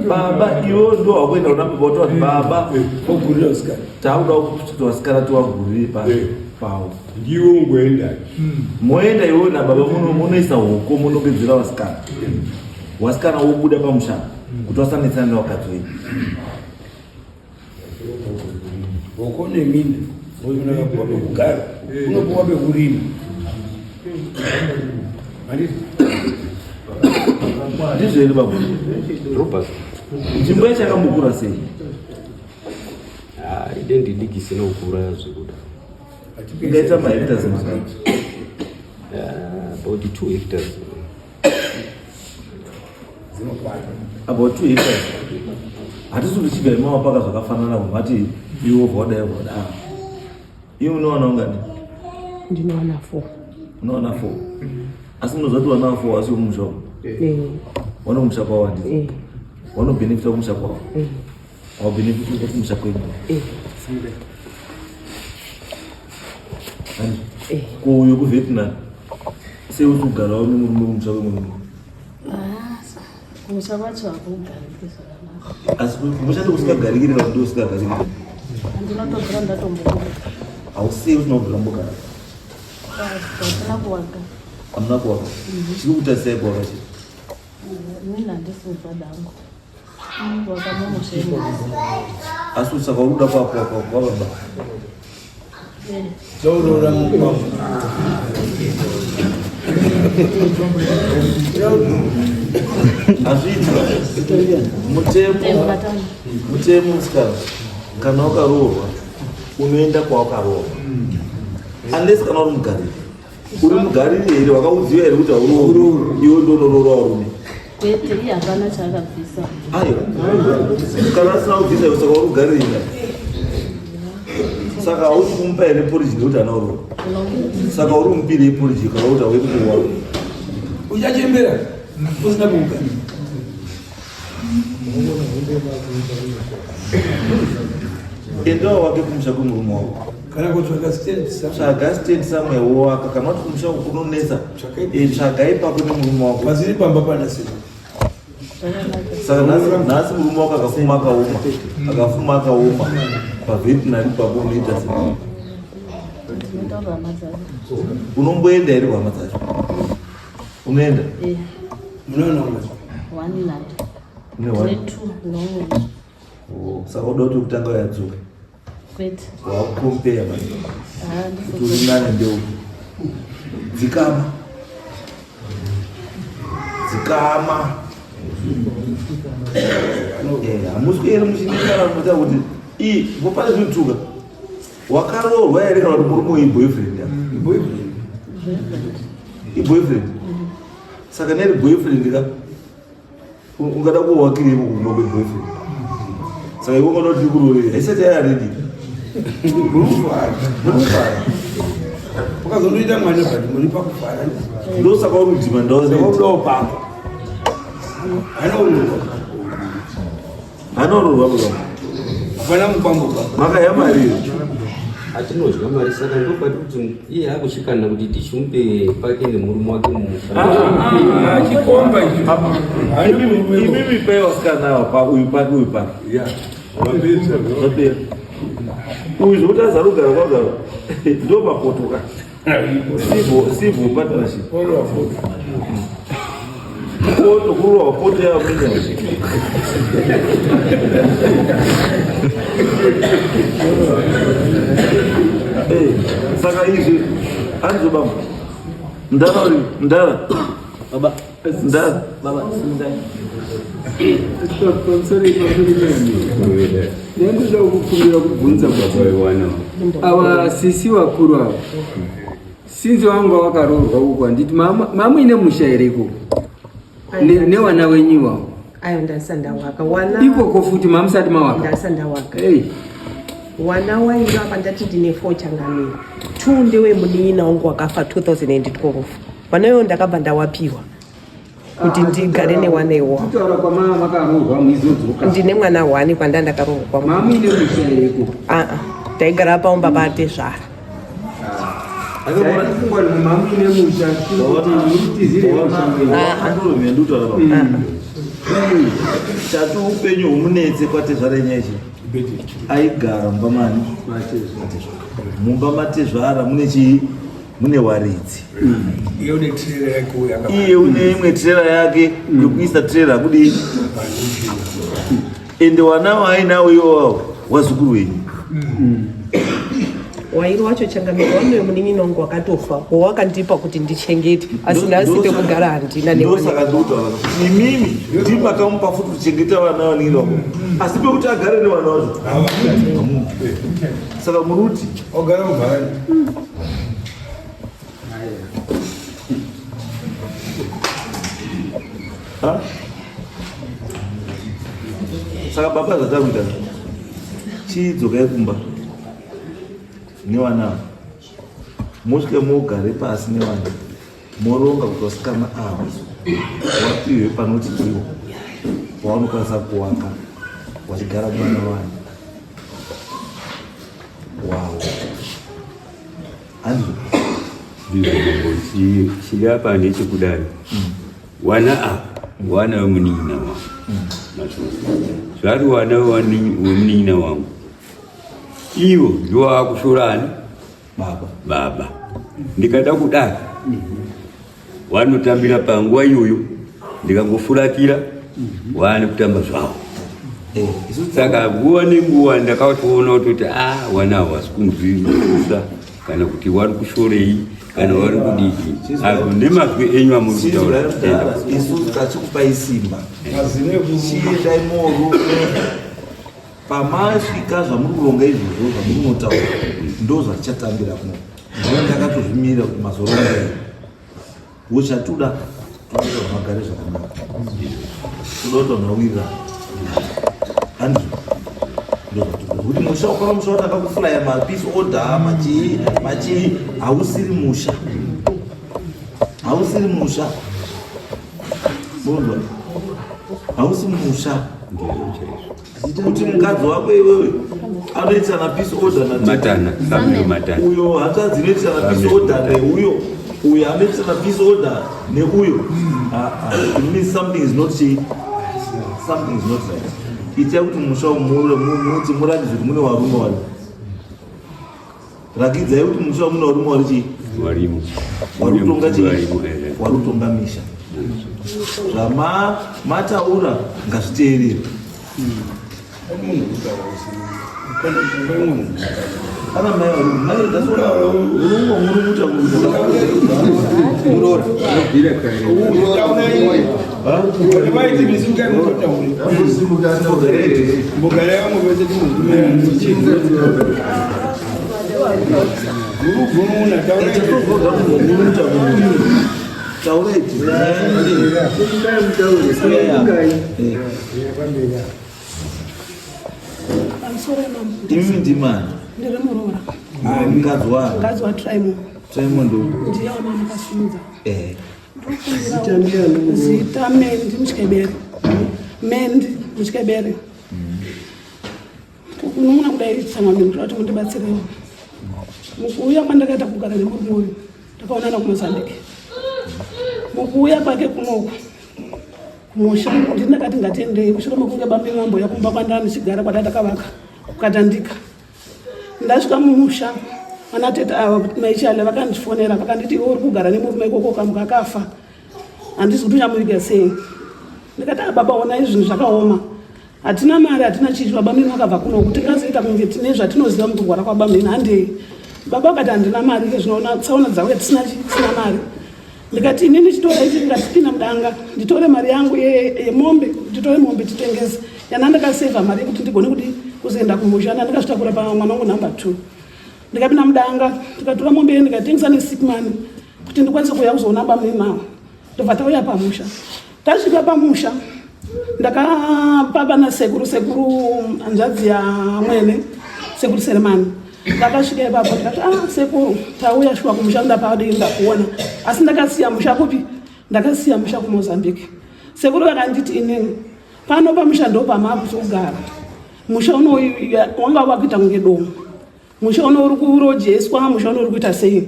baba iwe ndo wakuenda kuna baba wati baba ogurira usikana tauda kuti wasikana tiwagurire pawo ndiwe ungoenda moenda iwewe nababa munoisa hoko munopedzera wasikana wobuda pamushana kuti wasanetsana nevakadzi wenyu hoko neminda unokuwa pekugara unokuwa pekurima. Ndizvo here baba nzvimbo yacho yakambokura sei? ide ndidiki sina kukura zvekuda ingaita mahectares makati about 2 hectares about 2 hectares. Hatisi kuti chibva imawapaka zvakafanana kumati iwo voda iwe unowana ungani? Ndinowana 4. Unowana 4 asi unozati wana 4 asi umushako wanomusha kwawo handiti wanobenefita kumusha kwawo wabenefita kumusha kwenyu kuuyo kuvietnam sei uri kugarawo nemurume kumusha kwemurume kumusha kwacho hakugariki zvakanaka asi mushati usikagarikiri kana ndo usikagarikiri ndinotogara ndatombogara hausei usina kugara mbogara pasina kuwaka hamuna kuwaka chiri kuita sei kuwaka chii mimi handisi padango wakamumusha asi saka uruda kwababa zaurora mukwamu hazviitwa mutemo musikana kana wakaroorwa unoenda kwawakaroorwa unless kana uri mugariri uri mugariri here wakaudziwa here kuti hauroorwi iwe ndonoroorwa varume kwete iye hapana chaakabvisa aiwa kana asina kubvisa iwe saka uri mugariri saka hausi kumupa ere poriji ngekuti anaoroka saka uri mupire poriji kana kuti hauti kuwa uchachembera usina kuuka endawo wake kumusha kwemurume wako kana kutsvaga tsvaga stand somewhere wowaka kana kuti kumusha kunonetsa tsvaga ipapo nemurume wako pasiri pamba panasina saka nhasi murume wako akafuma akaoma pavetinari papo unoita sei ndinotaura mazari unomboenda here kwama dzacho unoenda munoona 1 night mune 2 one nomwe saka uda kuti kutanga yadzoka kwete wakukompeya ah kuti uri nane ndeu dzikama hamusweri muchinekana muta kuti vopane zvinotuka wakaroorwa here kana kuti murume weboyfriend iboyfriend saka neri boyfriend ka ungada kuwakiripo kurume kweboyfriend saka iwe ngona kuti kuroreri haisati yaredi murufara ukazondoita mwana bati muri pakufara ndo saka urudhima ndaudawo pako anororwa baba hapana mukwambo pako makayamariri atinodya mari saka ndopati kuti iye akuchikana kuti tichimupe pake nemurume wake chikomba imimi paiwasikanawa pauyu pake uyu pake uyu zvokuti azarugara kwagara ndo mapotoka civil partnership poto kurwa poto yamenya saka izvi anzobamba ndara ndandoda kukumbira kubvunza ava sisi vakuru ava sinzi vanga vakaroorwa uko handiti mama ine musha hereko newana wenyiwavo ayo ndasandawaka wana ikoko futi mamusati mawaka ndasandawaka wana wainga apa ndati ndine 4 changamira 2 ndewe munin'ina wangu wakafa 2012 wanayo ndakabva ndawapiwa kuti ndigare newana iwo kutaura kwamama vakaroorwa muizodzoka ndine mwana 1 kwanda ndakaroorwa kwa mama ine musha hereko taigara paumba patezvara mama ine musha chati upenyu humunetse kwatezvara nyechi aigara mumba mani mumba matezvara mune chii mune waridzi iye une imwe trera yake yokuisa trera kudii ende wana waainawo iwowawo wazukuru wenyu wairi wacho changamiro wanoyo munin'ina wangu wakatofa wawakandipa kuti ndichengete asi ndasi pekugara handina ndosaka ndotaura imimi ndimakamupa futi kuchengeta vana vanin'ina wako asi pekuti agare nevana vacho saka muruti ogara mubharani saka baba zatakuita chidzokai kumba nevana mosvike mogare pasi nevana moronga kuti vasikana avo wapiwe panoti iwo wavanokwanisa kuvaka vachigara muvana vanhu wow hanzi chiri apa ndechekudai wana apa wana wemunin'ina wangu zvari wana wemunin'ina wangu ivo ndo vakushorani baba ndikada kudai vanotambira panguva iyoyo ndikangofuratira vane kutamba zvavo saka nguva nenguva ndakatoona kutoti wana havasi kunzwisa kana kuti vari kushorei kana vari kudiki ako nemazwi enyu amuri kutaura isu tachikupai simba chiendai morume pamasvika zvamuri kuronga izvozvo zvamuri munotaura ndo zvatichatambira kuno ndiva ndakatozvimira kuti mazorongai wochatuda toda magare zvakanaka toda kuti vanawirira handizvo ndo zvatuda kuti musha ukava musha watanga kuflya mapeace order machii hausiri musha bondwa hausi musha kuti mukadzi wako iwewe anoitisa na peace order matana uyo hanzvadzi inoitisa na peace order neuyo uyo anoitisa na peace order neuyo it means something is not right. Itai kuti musha muti muratidze kuti mune varume vari rakidzai kuti musha mune varume vari chii warutonga misha zvamataura ngazviteerere. Kana mai mai dasora urungo murumuta murora Imi ndimani? Ndiri Murora. Mukadzi wa Traimo. Traimo ndo. Ndiye mama kasunza. Zita Mendi Muchikebere. Mendi Muchikebere. Kunoona kudai tsama mimi kuti mundibatsirewo. Mukuuya kwandakaita kugara nemurumuri. Takaonana kuMozambique. Mukuuya kwake kunoko. Musha ndinakati ngatendei kusvika mukunge bambi mambo yakumba kwandani chigara kwadatakavaka kukatandika. Ndasvika mumusha ana teta ava maichale vakandifonera vakanditi uri kugara nemurume ikoko kamuka akafa handisi kuti uchamuviga sei. Ndikati baba ona izvinhu zvakaoma hatina mari hatina chichi babamini vakabva kuno kuti tingazoita kunge tine zvatinoziva mukurwara kwabamini handei. Baba akati handina mari zvinoona tsaona dzauya tisina mari. Ndikati inini chitora ichi ndikatipinda mudanga nditore mari yangu yemombe nditore mombe titengese yana ndakasevha mari yekuti ndigone kuti kuzoenda kumusha ndakasvika kurapa mwana wangu namba 2. Ndikapinda mudanga ndikatora mombe ndikatengesa nesick money kuti ndikwanise kuuya kuzoona bamini nawo ndobva tauya pamusha. Tasvika pamusha ndakapapa nasekuru hanzvadzi yamwene sekuru Seremani. Ndakasvika ipapo ndikati sekuru tauya shuwa kumusha ndapadaenda kuona asi ndakasiya musha kupi ndakasiya musha kuMozambique. Sekuru vakanditi inini pano pamusha ndo pamapusogara musha uno wanga wakuita kunge domo musha uno uri kurojeswa musha uno uri kuita sei.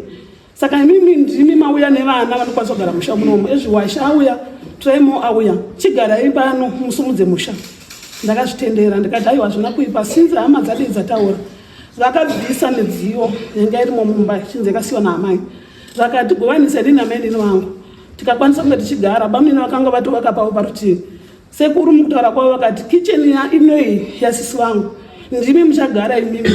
Saka mimi ndimi mauya nevana vanokwanisa kugara musha munomu ezviwasha auya Traimo auya chigarai pano musumudze musha. Ndakazvitendera ndikati aiwa zvina kuipa sinzi hama dzadi dzataura vakabvisa midziyo yanga irimo mumba chinzi yakasiwa naamai vakati govaniseni nameni wangu tikakwanisa kunge tichigara bamini vakanga vatovaka pavo parutivi. Sekuru mukutaura kwavo vakati kicheni inoyi yasisi vangu ndimi muchagara imimi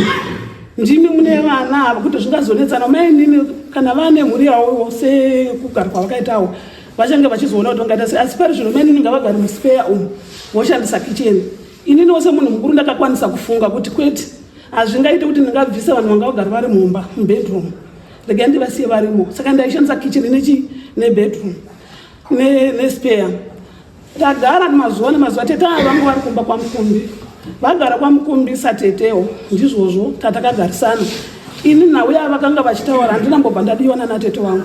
ndimi mune vana ava kuti zvingazonetsana mainini kana vane mhuri yavo sekugara kwavakaitawo vachange vachizoona kuti vangaita sei asi pari zvino mainini ngavagari muspeya umu voshandisa kicheni. Inini wose munhu mukuru ndakakwanisa kufunga kuti kwete hazvingaite kuti ndingabvisa vanhu vanga vagara vari mumba mubedroom regai ndivasiye varimo. Saka ndaishandisa kitchen nebedroom nespare. Tagara mazuva tete ava vangu vari kumba kwaMukumbi vagara kwaMukumbi satetewo ndizvozvo tatakagarisana. Ini nauya vakanga vachitaura handinambobva ndadiona natete wangu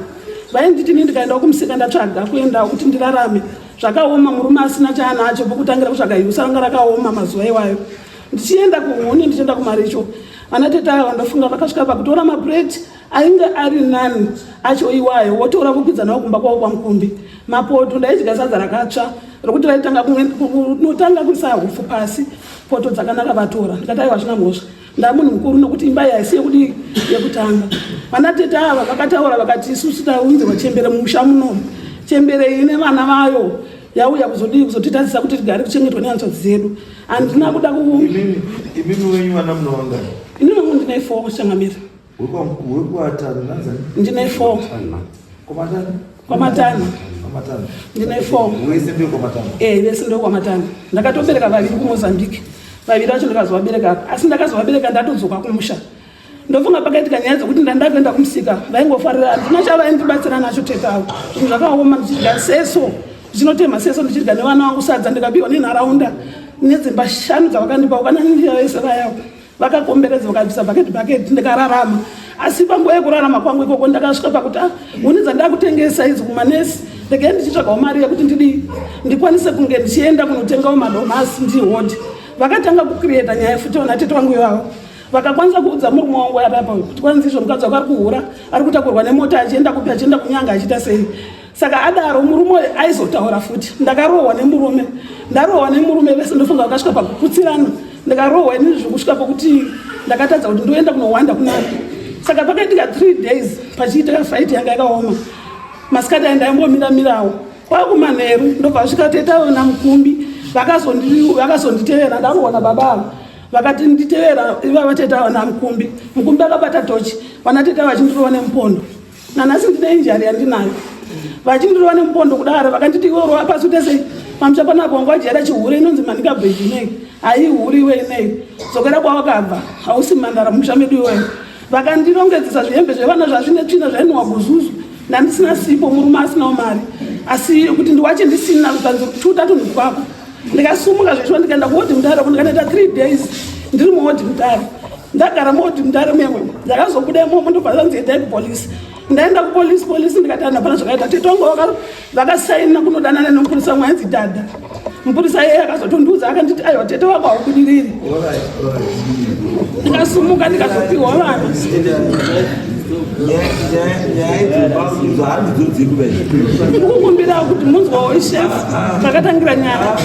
vainditi ini ndikaenda kumusika ndatsvaga kuendawo kuti ndirarame zvakaoma murume asina chaanacho pokutangira kutsvaga hiusa ranga rakaoma mazuva iwayo. Ndichienda kuhuni ndichienda kuMaricho ana tete ava ndofunga vakasvika pakutora mapureti ainge ari nani acho iwayo votora vokwidza nawo kumba kwavo kwaMukumbi. Mapoto ndaidya sadza rakatsva rokuti vaitanga kuisa hufu pasi poto dzakanaka vatora. Ndikati aiwa zvina mhosva ndamunhu mukuru nokuti imba iyi haisi yekuti yekutanga. Vana tete ava vakataura vakati isusu taunzirwa chembere mumusha munomu chembere ine vana vayo yauya kuzotitadzisa kuti tigare kuchengetwa nehanzvadzi dzedu. Handina kuda imimi wenyu vana munowanga inini vangu ndine 4 shangamiri wekuatano nanzani ndine 4 kwamatano ndine 4 wese ndio kwamatano vese ndio kwamatano. Ndakatobereka vaviri kuMozambique vaviri vacho ndakazovabereka apa asi ndakazovabereka ndatodzoka kumusha. Ndofunga pakaitika nyaya dzokuti ndandakuenda kumusika vaingofarira handina chavaindibatsira nacho tete avo zvinhu zvakaoma ndichidya seso zvinotema seso ndichidya nevana vangu sadza ndikabiwa nenharaunda nedzimba 5 dzavakandipa ukananira vese vayavo vakakomberedza vakabvisa bhaketi ndikararama. Asi panguva yekurarama kwangu ikoko ndakasvika pakuti huni dzandakutengesa idzi kumanesi ndege ndichitsvagawo mari yekuti ndikwanise kunge ndichienda kunotengawo madomasi ndihodhi. Vakatanga kucreata nyaya futi ona tete wangu ivavo vakakwanisa kuudza murume wangu yapapa kuti kwanzi izvo mukadzi wako ari kuhura ari kutakurwa nemota achienda kupi achienda kunyanga achiita sei. Saka adaro murume aizotaura futi. Ndakarohwa nemurume vese ndofunga vakasvika pakuputsirana. Ndakarohwa inini zvokusvika pokuti ndakatadza kuti ndoenda kunowanda kunani. Saka pakaitika 3 days pachiitika fight yanga yakaoma. Masikati aindaimbomira-mirawo kwakumanheru ndobva vasvika tetawo namukumbi vakazonditevera ndarohwa nababa vakati nditevera ivava tetawo namukumbi. Mukumbi akabata tochi vana tetawo vachindirova nemupondo. Nanhasi ndine injari yandinayo vachindirova nemupondo kudaro vakanditi iworova pasi utese pamusha panapo wangu wajera chihure inonzi manika bheji inei haihuri iwe inei dzokera kwawakabva hausi mandara musha medu iweyo. Vakandirongedzesa zvihembe zvevana zvazvine tsvina zvainwa kuzuzu ndandisina sipo murume asinawo mari asi kuti ndiwache ndisina kutanzi chiutatu ndikwako. Ndikasumuka zveshuwa ndikaenda kuhodhi mudare ndikanoita 3 days ndiri muhodhi mudare. Ndagara muhodhi mudare memwe ndakazobudemo ndobva zanziendai kupolisi. Ndaenda kupolisi ndikati hapana zvakaita tetongo vakasaina kunodanana nemupurisa mwainzi Dada. Mupurisa yeye akazotondiudza akanditi aiwa tete wako haubudiriri. Ndikasumuka ndikazopiwa vana. Ndikukumbira kuti munzwawo ishefu takatangira nyara.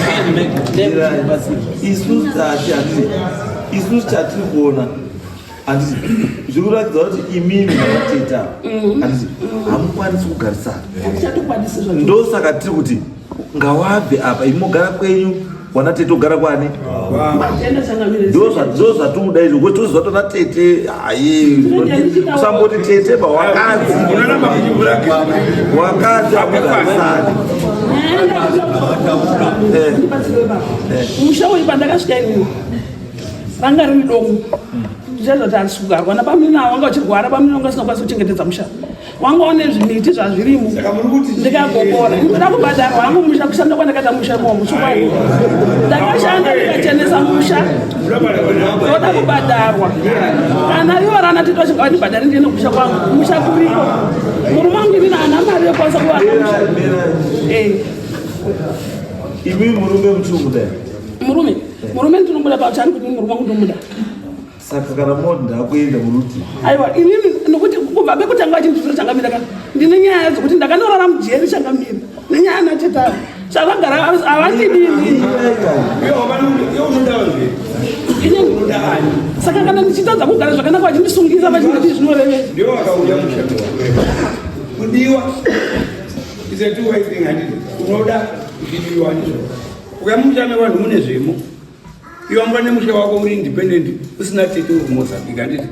Isusu chatiri kuona handiti zvikuratidza kuti imimi navateta handiti hamukwanisi kugarisana. Ndosaka tiri kuti ngawabve apa imogara kwenyu wana tete ogara kwani ndo zvatikuda izvo kuti tozvatona tete haye usamboti tete pawakadzi akugarisani. Musha uyu pandakasvika inini ranga riri dongo ndichazoti handisikugarwa napamina wanga uchirwara pamina wanga usingakwanisi kuchengetedza musha wanga une zvimiti zvazvirimo ndikagogora ndoda kubhadharwa hangu musha kushanda kwandakaita musha imomo chokwadi ndakashanda ndikachenesa musha ndoda kubhadharwa kana ivo rana tito chingava ndibhadhari ndiende kumusha kwangu musha kuriko murume wangu inini haana mari yokwanisa kuvaka musha. Imi murume muchumuda murume ndinomuda pauchani kuti murume wangu ndomuda. Saka kana moti ndakuenda muruti aiwa inini nokuti kubva bekutanga vachinditora changamira ka ndine nyaya dzokuti ndakandoorara mujeri changamira nenyaya natetawo zvavagara havandidini. Saka kana ndichitadza kugara zvakanaka vachindisungisa vachinditi zvinorevei kudiwa isetuwaitenganditi unoda kudiwa ndizvo ukamuchame vanhu mune zvemo iwe mva nemusha wako uri independent usina tete uri Mozambique handiti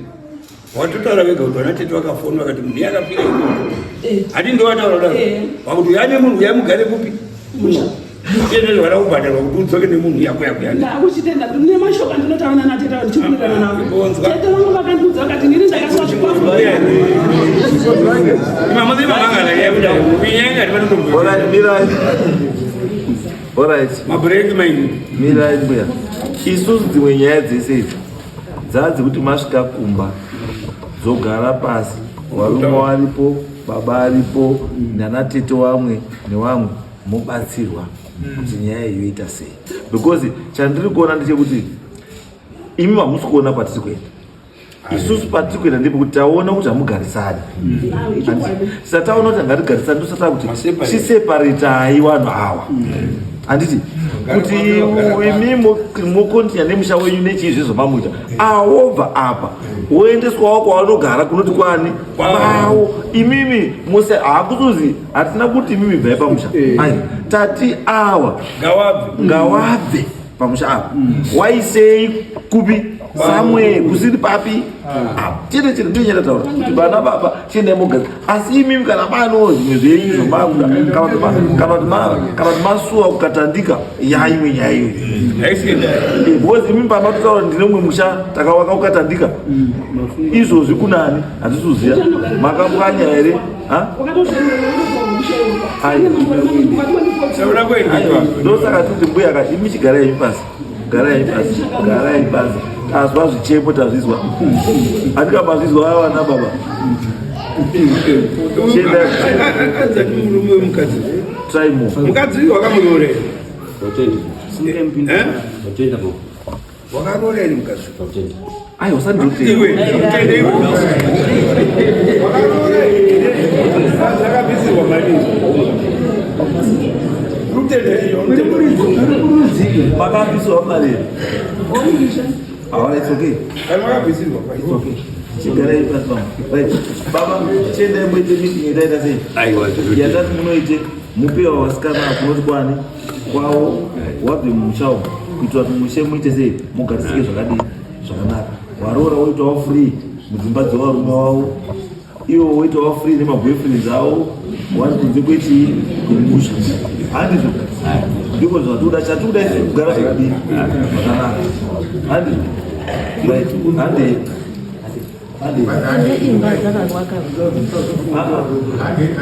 watotaura vega kuti vana tete vakafona vakati munhu yakapira hati ndowataura kudaro wakuti uyane munhu uyamugare kupi tiende zvavada kubhadharwa kuti udzoke nemunhu yako yakuchitenda ndine mashoka ndinotaura nateta ndichikurirana navo tete vangu vakandiudza vakati ndini mirai mbuya isusu dzimwe nyaya dzese idzi dzadzekuti masvika kumba dzogara pasi varume varipo baba aripo nanatete vamwe nevamwe mobatsirwa kuti nyaya iyo ita sei because chandiri kuona ndechekuti imi hamusi kuona patiri kuenda isusu patiri kuenda ndepekuti taona kuti hamugarisani sataona kuti hangatigarisani ndosataura kuti chiseparetai vanhu ava handiti kuti imi mokontinya nemusha wenyu nechiizvizvo mamuita awobva apa woendeswawo kwavanogara kunoti kwani kwavo imimi muse hakutozi hatina kuti imimi bvai pamusha ai tati awa ngawabve pamusha apa waisei kupi samwe kusiri papi chete chete ndiyo chandataura kuti vana baba chiendai mogara asi imimi kana mano zvimwe zvenyu zvomakuda kana kuti masuwa kukatandika yaimwe nyaya iyo because imimi pamatotaura ndine umwe musha takawaka kukatandika izvozvi kunani hatisuziva makapwanya here ndosaka titi mbuya imi chigarai imi pasi garai basi azwa zvichepo tazvizwa andikabazvizwa avana baba murume wemukadzi traimo mukadzi wakamurorera wakarorera mukadzi ai usandoti iwe utende iwe zvakabvisirwa madini makabviswa mari it's okay makabvisirwa chigarai pasi pamwe right baba chiendai muite meeting itaita sei yatati munoite mupewa wasikana kunoti kwani kwavo wabve mumusha umu kuitira kuti mushe muite sei mugarisike zvakadii zvakanaka waroora woitawo free mudzimba dzevarume wavo iwo woitawo free nemaboyfriends avo wari kunze kwechii kumusha handizvo ndiko zvatoda chatoda isi kugara zvakadii zvakanaka handizvo right hande imba dzakavaka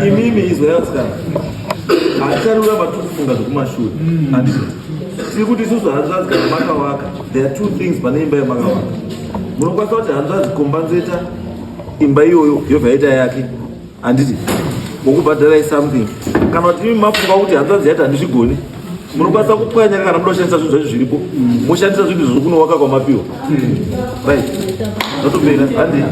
imimi izwayasikana hatitaruramba tikufunga zvekumashure handizvo tiri kuti isusu hanzvadzi kana makavaka there are two things pane imba yemakavaka munokwanisa kuti hanzvadzi kombanzeta imba iyoyo yobva yaita yake handiti wokubhadharai something kana kuti imi mafunga kuti hanzvadzi yaita handizvigoni munokwanisa kupwanya kana muda kushandisa zvinhu zvacho zviripo moshandisa zvinhu zviri kunovaka kwamapiwa right zvatopera handi